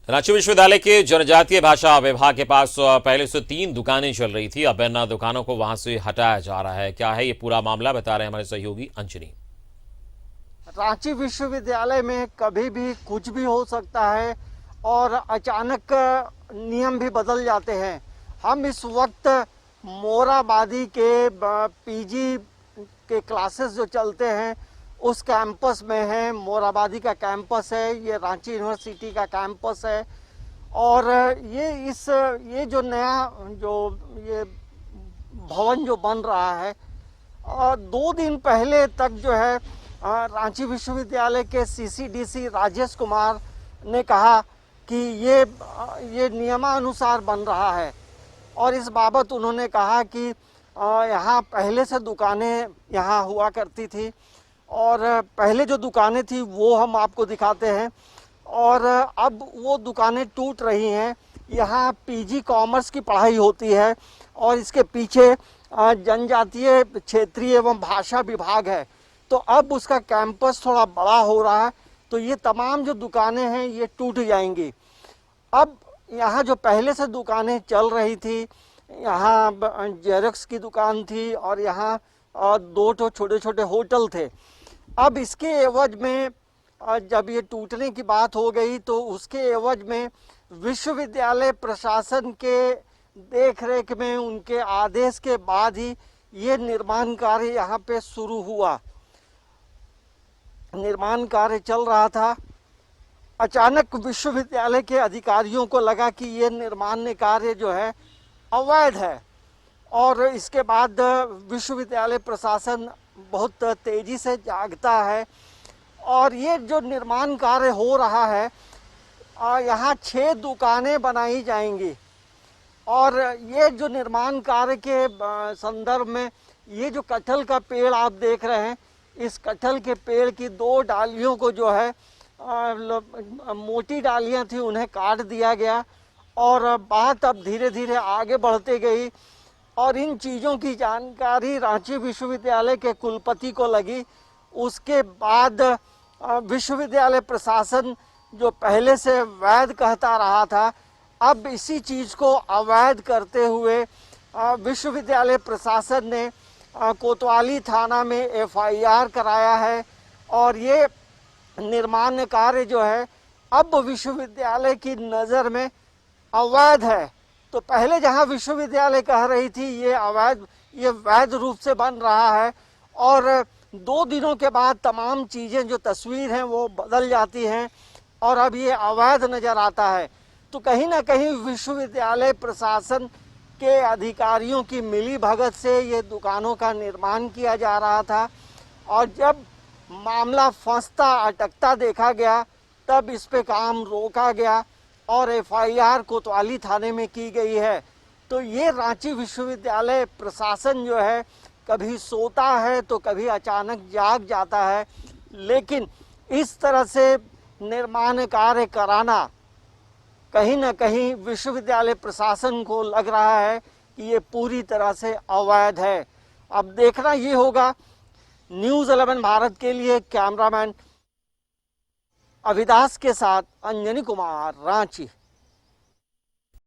रांची विश्वविद्यालय के जनजातीय भाषा विभाग के पास पहले से 3 दुकानें चल रही थी। अब इन दुकानों को वहां से हटाया जा रहा है। क्या है ये पूरा मामला, बता रहे हैं हमारे सहयोगी अंजनी। रांची विश्वविद्यालय में कभी भी कुछ भी हो सकता है और अचानक नियम भी बदल जाते हैं। हम इस वक्त मोराबादी के पीजी के क्लासेस जो चलते हैं उस कैंपस में है। मोराबादी का कैंपस है, ये रांची यूनिवर्सिटी का कैंपस है। और ये जो नया ये भवन जो बन रहा है, 2 दिन पहले तक जो है रांची विश्वविद्यालय के सीसीडीसी राजेश कुमार ने कहा कि ये नियमानुसार बन रहा है। और इस बाबत उन्होंने कहा कि यहाँ पहले से दुकानें यहाँ हुआ करती थी और पहले जो दुकानें थी वो हम आपको दिखाते हैं। और अब वो दुकानें टूट रही हैं। यहाँ पीजी कॉमर्स की पढ़ाई होती है और इसके पीछे जनजातीय क्षेत्रीय एवं भाषा विभाग है। तो अब उसका कैंपस थोड़ा बड़ा हो रहा है, तो ये तमाम जो दुकानें हैं ये टूट जाएंगी। अब यहाँ जो पहले से दुकानें चल रही थी, यहाँ जेरॉक्स की दुकान थी और यहाँ 2 छोटे छोटे होटल थे। अब इसके एवज में जब ये टूटने की बात हो गई तो उसके एवज में विश्वविद्यालय प्रशासन के देखरेख में उनके आदेश के बाद ही ये निर्माण कार्य यहाँ पे शुरू हुआ। निर्माण कार्य चल रहा था। अचानक विश्वविद्यालय के अधिकारियों को लगा कि ये निर्माण कार्य जो है अवैध है और इसके बाद विश्वविद्यालय प्रशासन बहुत तेजी से जागता है। और ये जो निर्माण कार्य हो रहा है, यहाँ 6 दुकानें बनाई जाएंगी। और ये जो निर्माण कार्य के संदर्भ में ये जो कटहल का पेड़ आप देख रहे हैं, इस कटहल के पेड़ की 2 डालियों को जो है मोटी डालियां थी उन्हें काट दिया गया और बात अब धीरे धीरे आगे बढ़ते गई। और इन चीज़ों की जानकारी रांची विश्वविद्यालय के कुलपति को लगी। उसके बाद विश्वविद्यालय प्रशासन जो पहले से वैध कहता रहा था, अब इसी चीज़ को अवैध करते हुए विश्वविद्यालय प्रशासन ने कोतवाली थाना में एफआईआर कराया है। और ये निर्माण कार्य जो है अब विश्वविद्यालय की नज़र में अवैध है। तो पहले जहां विश्वविद्यालय कह रही थी ये वैध रूप से बन रहा है और 2 दिनों के बाद तमाम चीज़ें जो तस्वीर हैं वो बदल जाती हैं और अब ये अवैध नज़र आता है। तो कहीं ना कहीं विश्वविद्यालय प्रशासन के अधिकारियों की मिली भगत से ये दुकानों का निर्माण किया जा रहा था। और जब मामला फंसता अटकता देखा गया तब इस पे काम रोका गया और एफआईआर कोतवाली थाने में की गई है। तो ये रांची विश्वविद्यालय प्रशासन जो है कभी सोता है तो कभी अचानक जाग जाता है, लेकिन इस तरह से निर्माण कार्य कराना कहीं ना कहीं विश्वविद्यालय प्रशासन को लग रहा है कि ये पूरी तरह से अवैध है। अब देखना ये होगा। न्यूज़ 11 भारत के लिए कैमरामैन अविदास के साथ अंजनी कुमार, रांची।